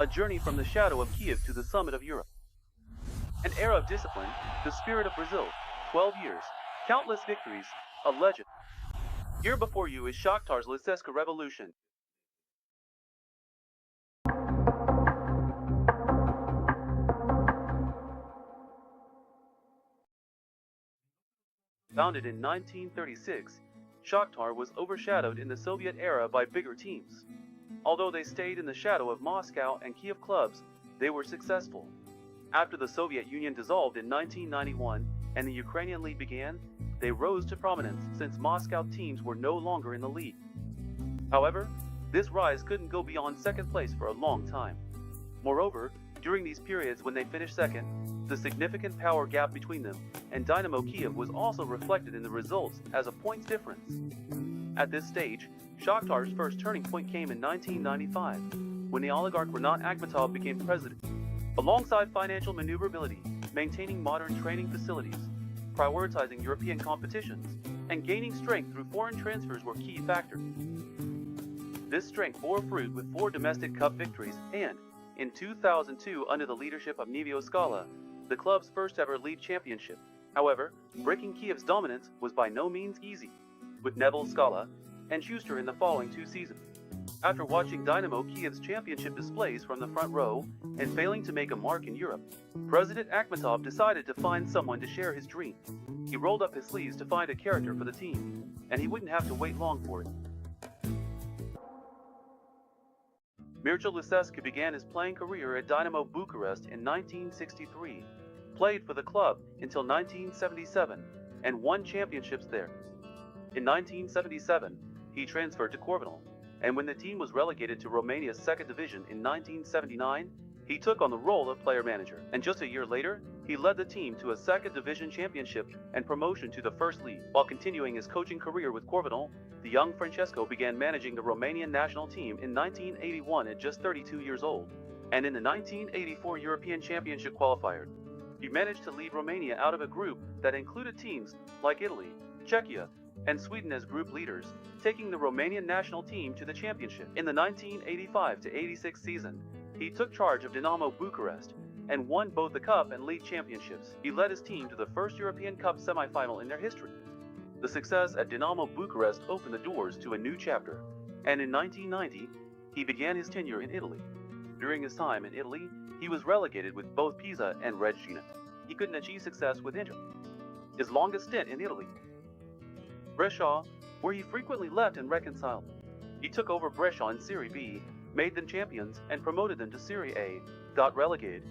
a journey from the shadow of Kyiv to the summit of Europe. An era of discipline, the spirit of Brazil, 12 years, countless victories, a legend. Here before you is Shakhtar's Lucescu Revolution. Founded in 1936, Shakhtar was overshadowed in the Soviet era by bigger teams. Although they stayed in the shadow of Moscow and Kyiv clubs, they were successful. After the Soviet Union dissolved in 1991 and the Ukrainian League began, they rose to prominence since Moscow teams were no longer in the league. However, this rise couldn't go beyond second place for a long time. Moreover, during these periods when they finished second, the significant power gap between them and Dynamo Kyiv was also reflected in the results as a points difference. At this stage, Shakhtar's first turning point came in 1995, when the oligarch Rinat Akhmetov became president. Alongside financial maneuverability, maintaining modern training facilities, prioritizing European competitions, and gaining strength through foreign transfers were key factors. This strength bore fruit with 4 domestic cup victories and, in 2002 under the leadership of Nevio Scala, the club's first ever league championship. However, breaking Kyiv's dominance was by no means easy, with Neville Scala and Schuster in the following 2 seasons. After watching Dynamo Kyiv's championship displays from the front row and failing to make a mark in Europe, President Akhmetov decided to find someone to share his dream. He rolled up his sleeves to find a character for the team, and he wouldn't have to wait long for it. Mircea Lucescu began his playing career at Dynamo Bucharest in 1963, played for the club until 1977, and won championships there. In 1977, he transferred to Corvinal, and when the team was relegated to Romania's second division in 1979, he took on the role of player manager, and just a year later, he led the team to a second division championship and promotion to the first league. While continuing his coaching career with Corvinal, the young Francesco began managing the Romanian national team in 1981 at just 32 years old, and in the 1984 European Championship qualifier, he managed to lead Romania out of a group that included teams like Italy, Czechia, and Sweden as group leaders, taking the Romanian national team to the championship. In the 1985-86 season, he took charge of Dynamo Bucharest and won both the Cup and League championships. He led his team to the first European Cup semi-final in their history. The success at Dynamo Bucharest opened the doors to a new chapter, and in 1990, he began his tenure in Italy. During his time in Italy, he was relegated with both Pisa and Reggina. He couldn't achieve success with Inter, his longest stint in Italy. Brescia, where he frequently left and reconciled. He took over Brescia in Serie B, made them champions, and promoted them to Serie A, got relegated,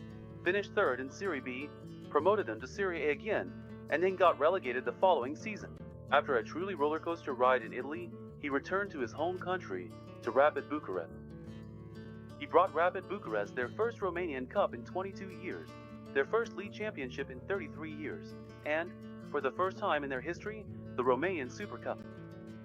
finished third in Serie B, promoted them to Serie A again, and then got relegated the following season. After a truly rollercoaster ride in Italy, he returned to his home country, to Rapid Bucharest. He brought Rapid Bucharest their first Romanian Cup in 22 years, their first league championship in 33 years, and, for the first time in their history, the Romanian Super Cup.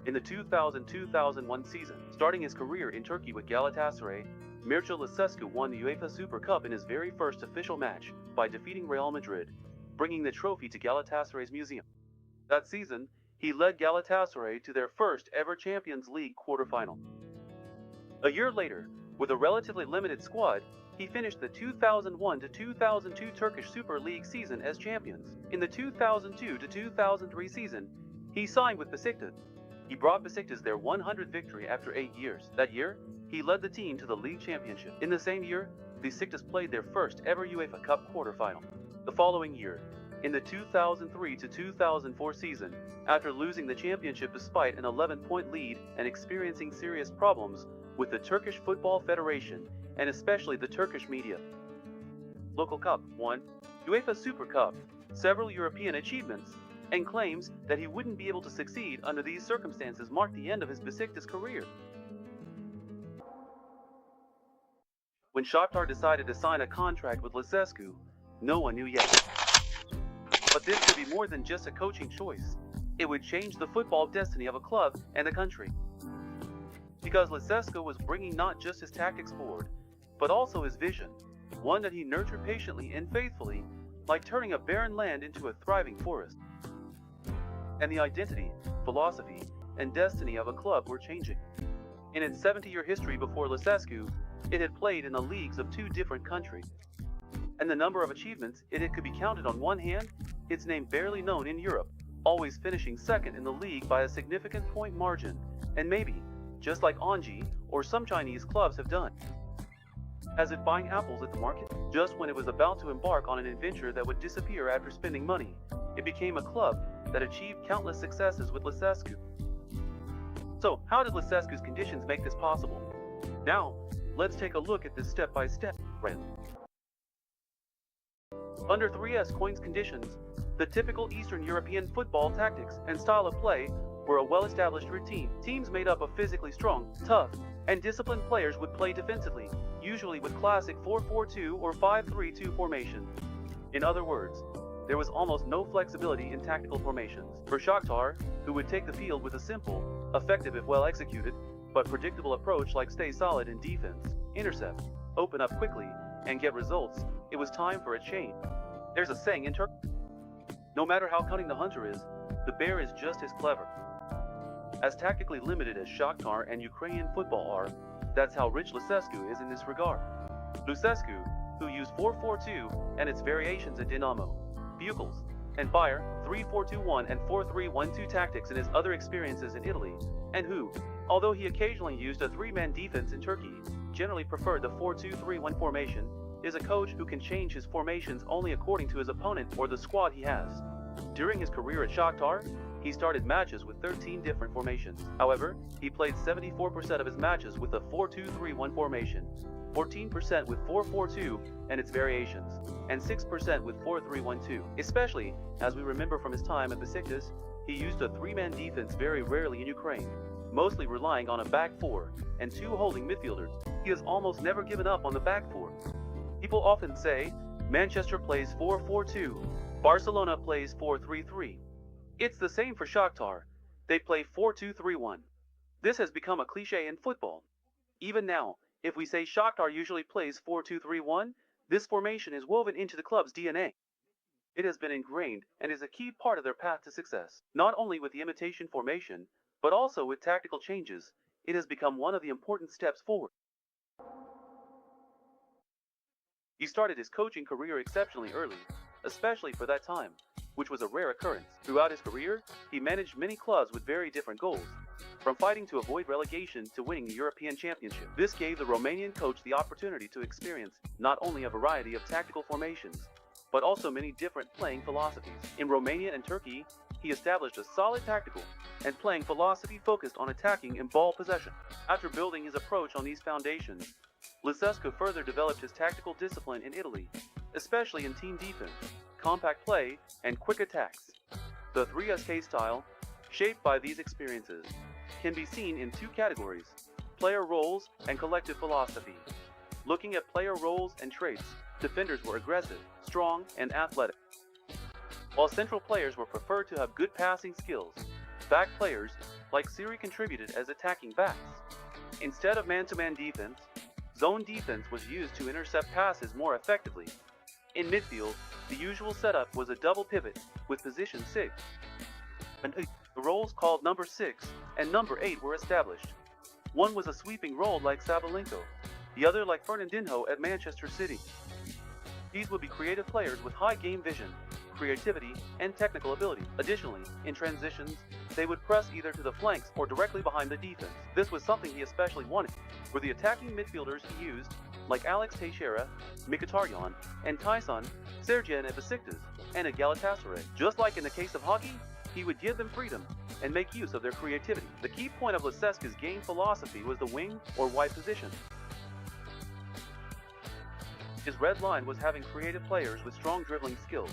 In the 2000-2001 season, starting his career in Turkey with Galatasaray, Mircea Lucescu won the UEFA Super Cup in his very first official match by defeating Real Madrid, bringing the trophy to Galatasaray's museum. That season, he led Galatasaray to their first ever Champions League quarterfinal. A year later, with a relatively limited squad, he finished the 2001-2002 Turkish Super League season as champions. In the 2002-2003 season, he signed with Besiktas. He brought Besiktas their 100th victory after 8 years. That year, he led the team to the league championship. In the same year, Besiktas played their first ever UEFA Cup quarterfinal. The following year, in the 2003-2004 season, after losing the championship despite an 11-point lead and experiencing serious problems with the Turkish Football Federation and especially the Turkish media. Local Cup, 1, UEFA Super Cup, several European achievements, and claims that he wouldn't be able to succeed under these circumstances marked the end of his Besiktas career. When Shakhtar decided to sign a contract with Lucescu, no one knew yet. But this could be more than just a coaching choice. It would change the football destiny of a club and a country. Because Lucescu was bringing not just his tactics forward, but also his vision, one that he nurtured patiently and faithfully, like turning a barren land into a thriving forest. And the identity, philosophy, and destiny of a club were changing. In its 70-year history before Lucescu, It had played in the leagues of 2 different countries. And the number of achievements it could be counted on one hand, its name barely known in Europe, always finishing second in the league by a significant point margin, and maybe, just like Anji or some Chinese clubs have done. As if buying apples at the market, just when it was about to embark on an adventure that would disappear after spending money, it became a club that achieved countless successes with Lucescu. So, how did Lucescu's conditions make this possible? Now, let's take a look at this step-by-step. Under 3S Coin's conditions, the typical Eastern European football tactics and style of play were a well-established routine. Teams made up of physically strong, tough, and disciplined players would play defensively, usually with classic 4-4-2 or 5-3-2 formations. In other words, there was almost no flexibility in tactical formations. For Shakhtar, who would take the field with a simple, effective if well executed, but predictable approach like stay solid in defense, intercept, open up quickly, and get results, it was time for a change. There's a saying in Turkey: no matter how cunning the hunter is, the bear is just as clever. As tactically limited as Shakhtar and Ukrainian football are, that's how rich Lucescu is in this regard. Lucescu, who used 4-4-2 and its variations at Dinamo, Buchholz, and Bayer 3-4-2-1 and 4-3-1-2 tactics in his other experiences in Italy, and who, although he occasionally used a 3-man defense in Turkey, generally preferred the 4-2-3-1 formation, is a coach who can change his formations only according to his opponent or the squad he has. During his career at Shakhtar, he started matches with 13 different formations. However, he played 74% of his matches with the 4-2-3-1 formation, 14% with 4-4-2 and its variations, and 6% with 4-3-1-2. Especially, as we remember from his time at Besiktas, he used a 3-man defense very rarely in Ukraine, mostly relying on a back 4 and 2 holding midfielders. He has almost never given up on the back 4. People often say, Manchester plays 4-4-2, Barcelona plays 4-3-3. It's the same for Shakhtar. They play 4-2-3-1. This has become a cliche in football. Even now, if we say Shakhtar usually plays 4-2-3-1, this formation is woven into the club's DNA. It has been ingrained and is a key part of their path to success. Not only with the imitation formation, but also with tactical changes, it has become one of the important steps forward. He started his coaching career exceptionally early, especially for that time, which was a rare occurrence. Throughout his career, he managed many clubs with very different goals, from fighting to avoid relegation to winning the European Championship. This gave the Romanian coach the opportunity to experience not only a variety of tactical formations, but also many different playing philosophies. In Romania and Turkey, he established a solid tactical and playing philosophy focused on attacking and ball possession. After building his approach on these foundations, Lucescu further developed his tactical discipline in Italy, especially in team defense, compact play, and quick attacks. The 3SK style, shaped by these experiences, can be seen in 2 categories: player roles and collective philosophy. Looking at player roles and traits, defenders were aggressive, strong, and athletic, while central players were preferred to have good passing skills. Back players, like Siri, contributed as attacking backs. Instead of man-to-man defense, zone defense was used to intercept passes more effectively. In midfield, the usual setup was a double pivot with position 6 and 8. The roles called number 6 and number 8 were established. One was a sweeping role like Sabalenko, the other like Fernandinho at Manchester City. These would be creative players with high game vision, creativity, and technical ability. Additionally, in transitions, they would press either to the flanks or directly behind the defense. This was something he especially wanted. For the attacking midfielders he used, like Alex Teixeira, Mkhitaryan, and Tyson, Sergen at Besiktas, and at Galatasaray. Just like in the case of hockey, he would give them freedom and make use of their creativity. The key point of Lucescu's game philosophy was the wing or wide position. His red line was having creative players with strong dribbling skills,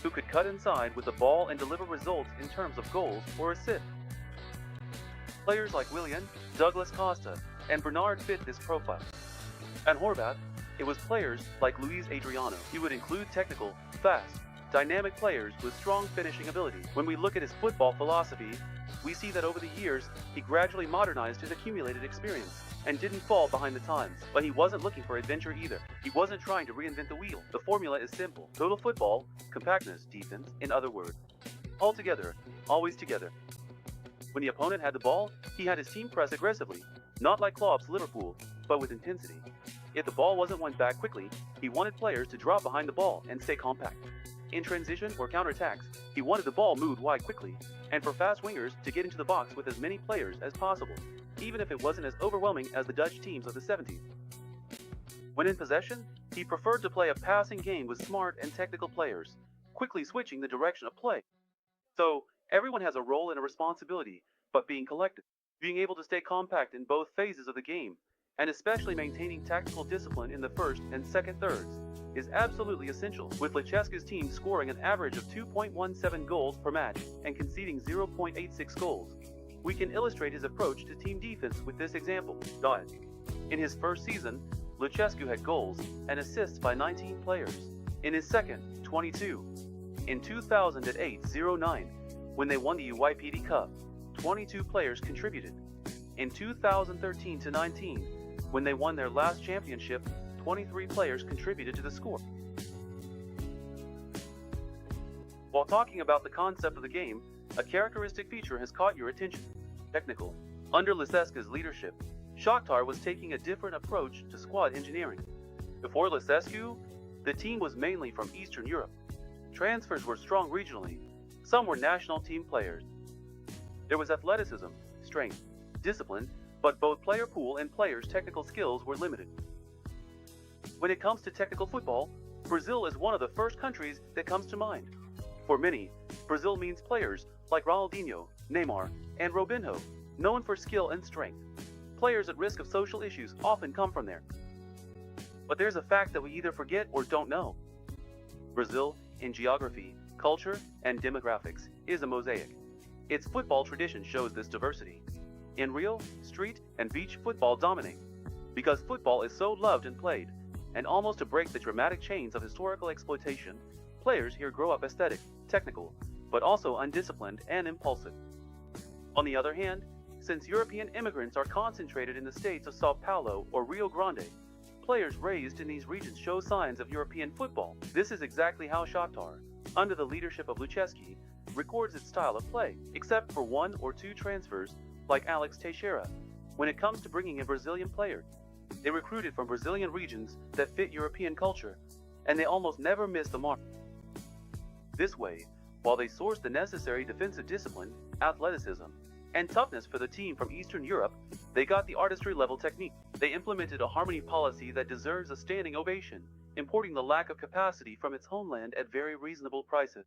who could cut inside with the ball and deliver results in terms of goals or assists. Players like Willian, Douglas Costa, and Bernard fit this profile. At Horvath, it was players like Luis Adriano. He would include technical, fast, dynamic players with strong finishing ability. When we look at his football philosophy, we see that over the years, he gradually modernized his accumulated experience and didn't fall behind the times. But he wasn't looking for adventure either. He wasn't trying to reinvent the wheel. The formula is simple: total football, compactness, defense, in other words. All together, always together. When the opponent had the ball, he had his team press aggressively, not like Klopp's Liverpool, but with intensity. If the ball wasn't won back quickly, he wanted players to drop behind the ball and stay compact. In transition or counterattacks, he wanted the ball moved wide quickly, and for fast wingers to get into the box with as many players as possible, even if it wasn't as overwhelming as the Dutch teams of the 70s. When in possession, he preferred to play a passing game with smart and technical players, quickly switching the direction of play. So, everyone has a role and a responsibility, but being collective, being able to stay compact in both phases of the game, and especially maintaining tactical discipline in the first and second thirds, is absolutely essential, with Lucescu's team scoring an average of 2.17 goals per match and conceding 0.86 goals. We can illustrate his approach to team defense with this example. In his first season, Lucescu had goals and assists by 19 players. In his second, 22. In 2008-09, when they won the UEFA Cup, 22 players contributed. In 2013-19, when they won their last championship, 23 players contributed to the score. While talking about the concept of the game, a characteristic feature has caught your attention. Technical. Under Lucescu's leadership, Shakhtar was taking a different approach to squad engineering. Before Lucescu, the team was mainly from Eastern Europe. Transfers were strong regionally. Some were national team players. There was athleticism, strength, discipline, but both player pool and players' technical skills were limited. When it comes to technical football, Brazil is one of the first countries that comes to mind. For many, Brazil means players like Ronaldinho, Neymar, and Robinho, known for skill and strength. Players at risk of social issues often come from there. But there's a fact that we either forget or don't know. Brazil, in geography, culture, and demographics, is a mosaic. Its football tradition shows this diversity. In Rio, street and beach football dominate. Because football is so loved and played, and almost to break the dramatic chains of historical exploitation, players here grow up aesthetic, technical, but also undisciplined and impulsive. On the other hand, since European immigrants are concentrated in the states of Sao Paulo or Rio Grande, players raised in these regions show signs of European football. This is exactly how Shakhtar, under the leadership of Lucescu, records its style of play, except for one or two transfers like Alex Teixeira. When it comes to bringing in Brazilian players, they recruited from Brazilian regions that fit European culture, and they almost never miss the mark. This way, while they sourced the necessary defensive discipline, athleticism, and toughness for the team from Eastern Europe, they got the artistry-level technique. They implemented a harmony policy that deserves a standing ovation, importing the lack of capacity from its homeland at very reasonable prices.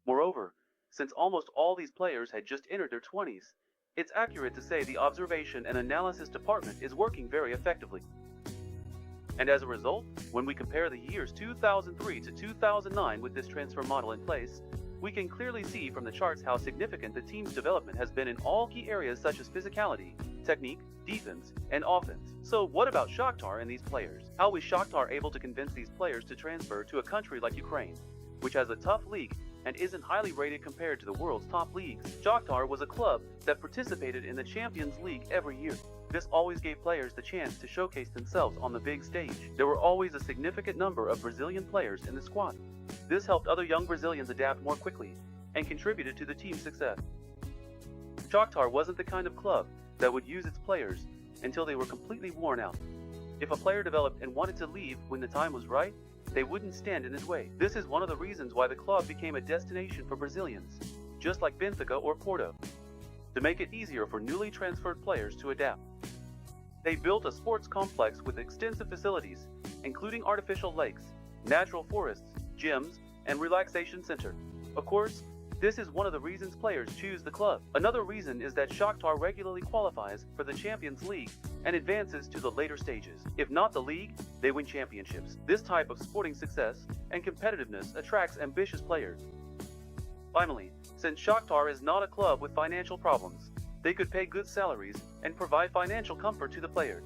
Moreover, since almost all these players had just entered their 20s, it's accurate to say the observation and analysis department is working very effectively. And as a result, when we compare the years 2003 to 2009 with this transfer model in place, we can clearly see from the charts how significant the team's development has been in all key areas such as physicality, technique, defense, and offense. So what about Shakhtar and these players? How was Shakhtar able to convince these players to transfer to a country like Ukraine, which has a tough league and isn't highly rated compared to the world's top leagues? Shakhtar was a club that participated in the Champions League every year. This always gave players the chance to showcase themselves on the big stage. There were always a significant number of Brazilian players in the squad. This helped other young Brazilians adapt more quickly and contributed to the team's success. Shakhtar wasn't the kind of club that would use its players until they were completely worn out. If a player developed and wanted to leave when the time was right, they wouldn't stand in his way. This is one of the reasons why the club became a destination for Brazilians, just like Benfica or Porto, to make it easier for newly transferred players to adapt. They built a sports complex with extensive facilities, including artificial lakes, natural forests, gyms, and relaxation center. Of course, this is one of the reasons players choose the club. Another reason is that Shakhtar regularly qualifies for the Champions League and advances to the later stages. If not the league, they win championships. This type of sporting success and competitiveness attracts ambitious players. Finally, since Shakhtar is not a club with financial problems, they could pay good salaries and provide financial comfort to the players.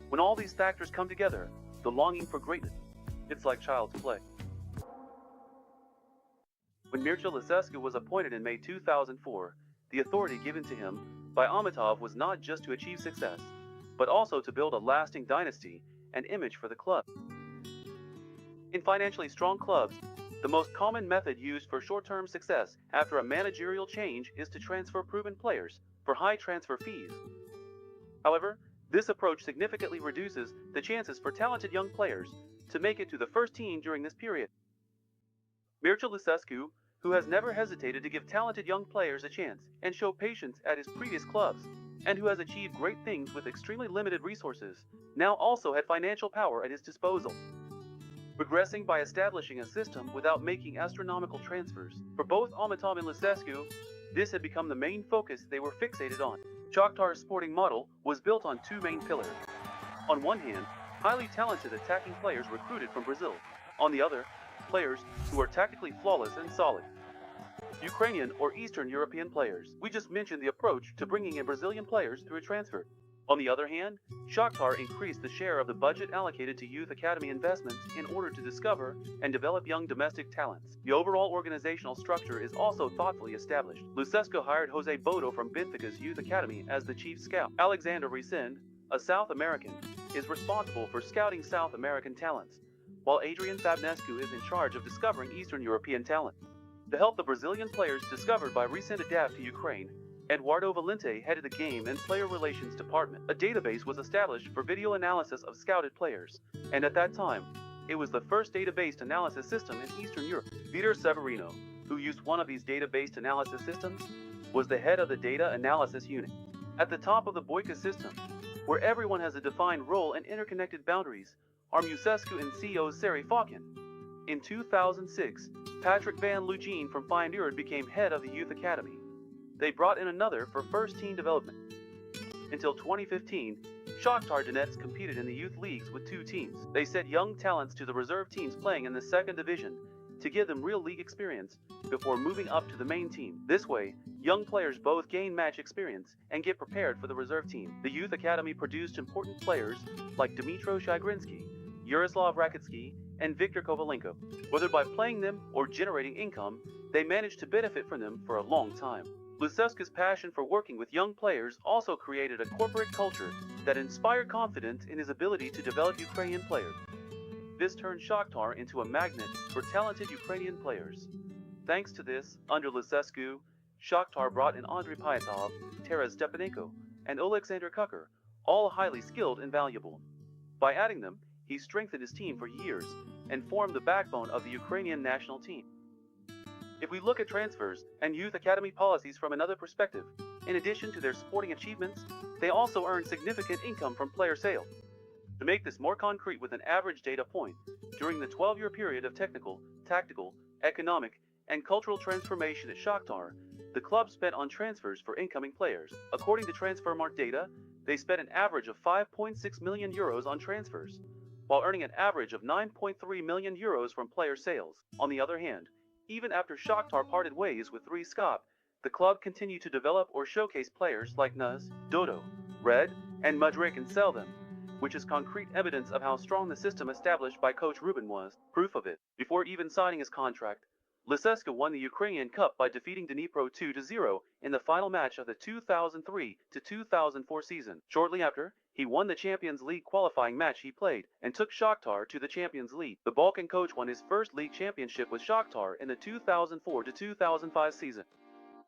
When all these factors come together, the longing for greatness, it's like child's play. When Mircea Lucescu was appointed in May 2004, the authority given to him by Amitov was not just to achieve success, but also to build a lasting dynasty and image for the club. In financially strong clubs, the most common method used for short-term success after a managerial change is to transfer proven players for high transfer fees. However, This approach significantly reduces the chances for talented young players to make it to the first team during this period. Mircea Lucescu, who has never hesitated to give talented young players a chance and show patience at his previous clubs, and who has achieved great things with extremely limited resources, now also had financial power at his disposal. Progressing by establishing a system without making astronomical transfers. For both Omitom and Lucescu, this had become the main focus they were fixated on. Shakhtar's sporting model was built on two main pillars. On one hand, highly talented attacking players recruited from Brazil. On the other, players who are tactically flawless and solid. Ukrainian or Eastern European players. We just mentioned the approach to bringing in Brazilian players through a transfer. On the other hand, Shakhtar increased the share of the budget allocated to youth academy investments in order to discover and develop young domestic talents. The overall organizational structure is also thoughtfully established. Lucescu hired Jose Bodo from Benfica's youth academy as the chief scout. Alexander Resende, a South American, is responsible for scouting South American talents, while Adrian Fabnescu is in charge of discovering Eastern European talent. To help the Brazilian players discovered by Resende adapt to Ukraine, Eduardo Valente headed the Game and Player Relations Department. A database was established for video analysis of scouted players, and at that time, it was the first database analysis system in Eastern Europe. Vitor Severino, who used one of these database analysis systems, was the head of the data analysis unit. At the top of the Boyka system, where everyone has a defined role and interconnected boundaries, are Lucescu and CEO Seri Falkin. In 2006, Patrick Van Lugeen from Feyenoord became head of the Youth Academy. They brought in another for first team development. Until 2015, Shakhtar Donetsk competed in the youth leagues with two teams. They sent young talents to the reserve teams playing in the second division to give them real league experience before moving up to the main team. This way, young players both gain match experience and get prepared for the reserve team. The youth academy produced important players like Dmytro Shagrinsky, Yaroslav Rakitsky, and Viktor Kovalenko. Whether by playing them or generating income, they managed to benefit from them for a long time. Lucescu's passion for working with young players also created a corporate culture that inspired confidence in his ability to develop Ukrainian players. This turned Shakhtar into a magnet for talented Ukrainian players. Thanks to this, under Lucescu, Shakhtar brought in Andriy Pyatov, Taras Stepanenko, and Alexander Kucher, all highly skilled and valuable. By adding them, he strengthened his team for years and formed the backbone of the Ukrainian national team. If we look at transfers and youth academy policies from another perspective, in addition to their sporting achievements, they also earn significant income from player sales. To make this more concrete with an average data point, during the 12-year period of technical, tactical, economic, and cultural transformation at Shakhtar, the club spent on transfers for incoming players. According to Transfermarkt data, they spent an average of 5.6 million euros on transfers, while earning an average of 9.3 million euros from player sales. On the other hand, even after Shakhtar parted ways with Three Skop, the club continued to develop or showcase players like Nuz, Dodo, Red, and Mudryk and sell them, which is concrete evidence of how strong the system established by coach Ruben was. Proof of it, before even signing his contract, Lucescu won the Ukrainian Cup by defeating Dnipro 2-0 in the final match of the 2003-2004 season. Shortly after, he won the Champions League qualifying match he played and took Shakhtar to the Champions League. The Balkan coach won his first league championship with Shakhtar in the 2004-2005 season.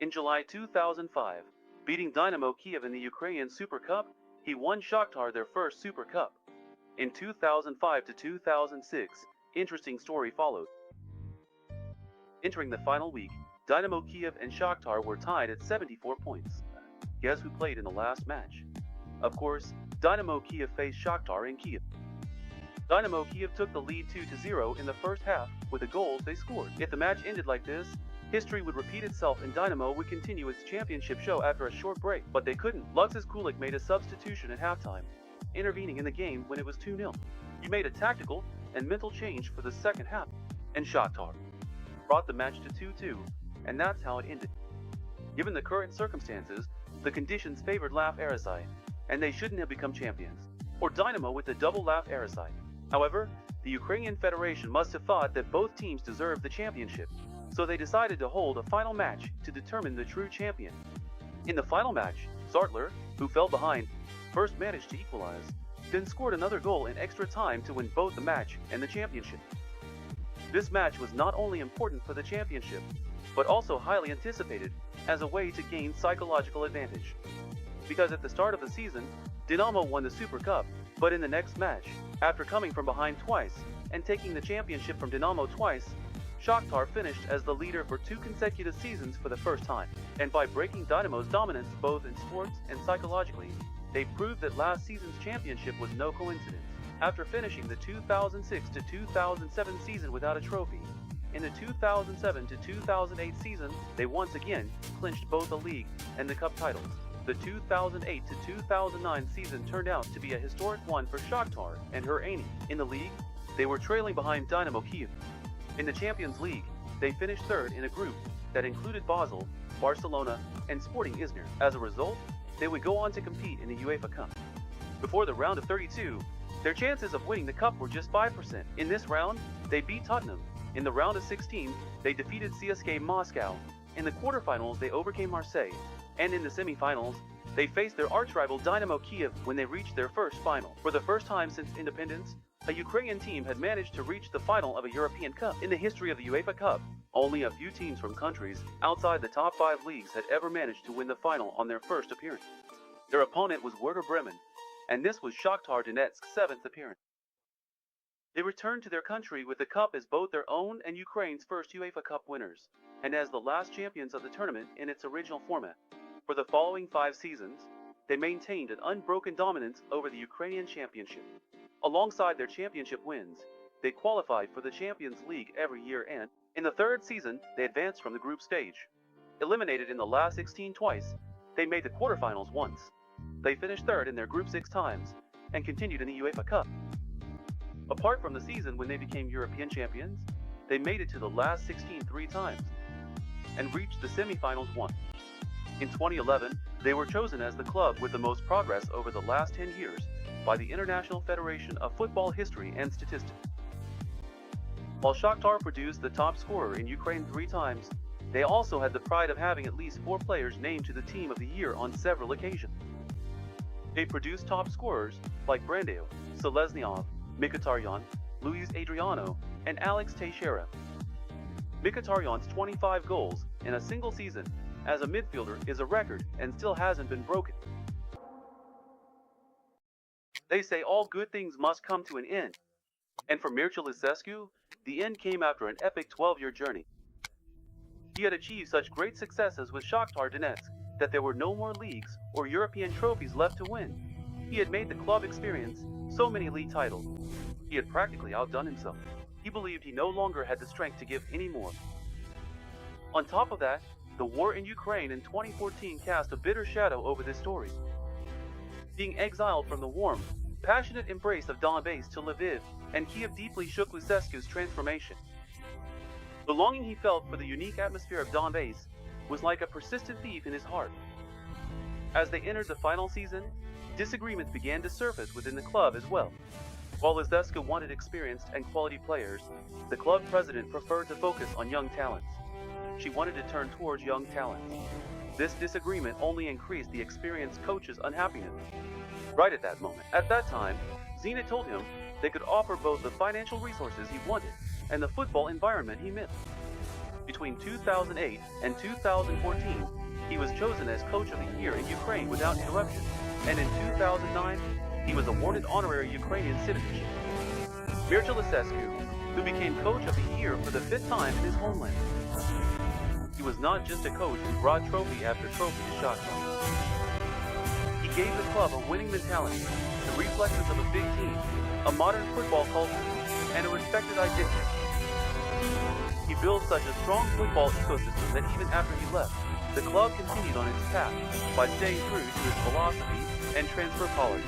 In July 2005, beating Dynamo Kyiv in the Ukrainian Super Cup, he won Shakhtar their first Super Cup. In 2005-2006, interesting story followed. Entering the final week, Dynamo Kyiv and Shakhtar were tied at 74 points. Guess who played in the last match? Of course, Dynamo Kyiv faced Shakhtar in Kyiv. Dynamo Kyiv took the lead 2-0 in the first half with the goals they scored. If the match ended like this, history would repeat itself and Dynamo would continue its championship show after a short break, but they couldn't. Luxus Kulik made a substitution at halftime, intervening in the game when it was 2-0. He made a tactical and mental change for the second half, and Shakhtar brought the match to 2-2, and that's how it ended. Given the current circumstances, the conditions favored Laf Arasai, and they shouldn't have become champions, or Dynamo with the double Laf Arasai. However, the Ukrainian Federation must have thought that both teams deserved the championship, so they decided to hold a final match to determine the true champion. In the final match, Zartler, who fell behind, first managed to equalize, then scored another goal in extra time to win both the match and the championship. This match was not only important for the championship, but also highly anticipated as a way to gain psychological advantage. Because at the start of the season, Dynamo won the Super Cup, but in the next match, after coming from behind twice and taking the championship from Dynamo twice, Shakhtar finished as the leader for 2 consecutive seasons for the first time, and by breaking Dynamo's dominance both in sports and psychologically, they proved that last season's championship was no coincidence. After finishing the 2006 to 2007 season without a trophy, in the 2007 to 2008 season, they once again clinched both the league and the cup titles. The 2008 to 2009 season turned out to be a historic one for Shakhtar and her aiming. In the league, they were trailing behind Dynamo Kyiv. In the Champions League, they finished third in a group that included Basel, Barcelona, and Sporting Izmir. As a result, they would go on to compete in the UEFA Cup. Before the round of 32, their chances of winning the cup were just 5%. In this round, they beat Tottenham. In the round of 16, they defeated CSKA Moscow. In the quarterfinals, they overcame Marseille. And in the semi-finals, they faced their arch-rival Dynamo Kyiv when they reached their first final. For the first time since independence, a Ukrainian team had managed to reach the final of a European Cup. In the history of the UEFA Cup, only a few teams from countries outside the top 5 leagues had ever managed to win the final on their first appearance. Their opponent was Werder Bremen, and this was Shakhtar Donetsk's 7th appearance. They returned to their country with the cup as both their own and Ukraine's first UEFA Cup winners, and as the last champions of the tournament in its original format. For the following 5 seasons, they maintained an unbroken dominance over the Ukrainian championship. Alongside their championship wins, they qualified for the Champions League every year, and, in the 3rd season, they advanced from the group stage. Eliminated in the last 16 twice, they made the quarterfinals once. They finished 3rd in their group 6 times, and continued in the UEFA Cup. Apart from the season when they became European champions, they made it to the last 16 3 times, and reached the semi-finals once. In 2011, they were chosen as the club with the most progress over the last 10 years by the International Federation of Football History and Statistics. While Shakhtar produced the top scorer in Ukraine 3 times, they also had the pride of having at least 4 players named to the Team of the Year on several occasions. They produced top scorers like Brandao, Seleznyov, Mkhitaryan, Luis Adriano, and Alex Teixeira. Mkhitaryan's 25 goals in a single season as a midfielder is a record and still hasn't been broken. They say all good things must come to an end, and for Mircea Lucescu, the end came after an epic 12-year journey. He had achieved such great successes with Shakhtar Donetsk that there were no more leagues or European trophies left to win. He had made the club experience so many league titles. He had practically outdone himself. He believed he no longer had the strength to give any more. On top of that, the war in Ukraine in 2014 cast a bitter shadow over this story. Being exiled from the warm, passionate embrace of Donbass to Lviv and Kyiv deeply shook Lucescu's transformation. The longing he felt for the unique atmosphere of Donbass was like a persistent thief in his heart. As they entered the final season, disagreements began to surface within the club as well. While Lucescu wanted experienced and quality players, the club president preferred to focus on young talents. She wanted to turn towards young talents. This disagreement only increased the experienced coach's unhappiness. Right at that moment. At that time, Zenit told him they could offer both the financial resources he wanted and the football environment he missed. Between 2008 and 2014, he was chosen as Coach of the Year in Ukraine without interruption, and in 2009, he was awarded honorary Ukrainian citizenship. Mircea Lucescu, who became Coach of the Year for the 5th time in his homeland. He was not just a coach who brought trophy after trophy to Shakhtar. He gave the club a winning mentality, the reflexes of a big team, a modern football culture, and a respected identity. He built such a strong football ecosystem that even after he left, the club continued on its path by staying true to its philosophy and transfer policy.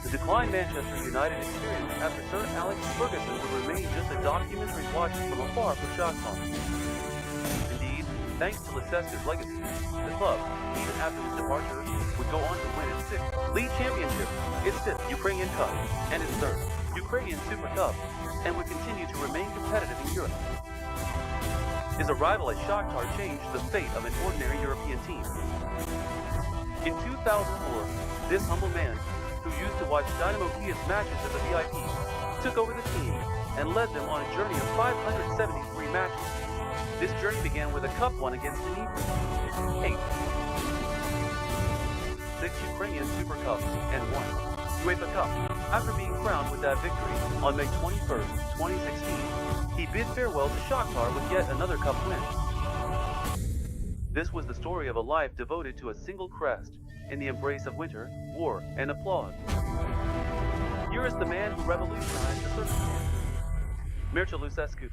The decline Manchester United experienced after Sir Alex Ferguson would remain just a documentary watched from afar for Shakhtar. Indeed, thanks to Lucescu's legacy, the club, even after his departure, would go on to win its 6th league championship, its 5th Ukrainian Cup, and its 3rd Ukrainian Super Cup, and would continue to remain competitive in Europe. His arrival at Shakhtar changed the fate of an ordinary European team. In 2004, this humble man, who used to watch Dynamo Kyiv's matches as a VIP, took over the team and led them on a journey of 573 matches. This journey began with a cup won against Dnipro. 8. 6 six Ukrainian Super Cups and one UEFA Cup. After being crowned with that victory on May 21st, 2016, he bid farewell to Shakhtar with yet another cup win. This was the story of a life devoted to a single crest, in the embrace of winter, war, and applause. Here is the man who revolutionized the circumstance. Mircea Lucescu.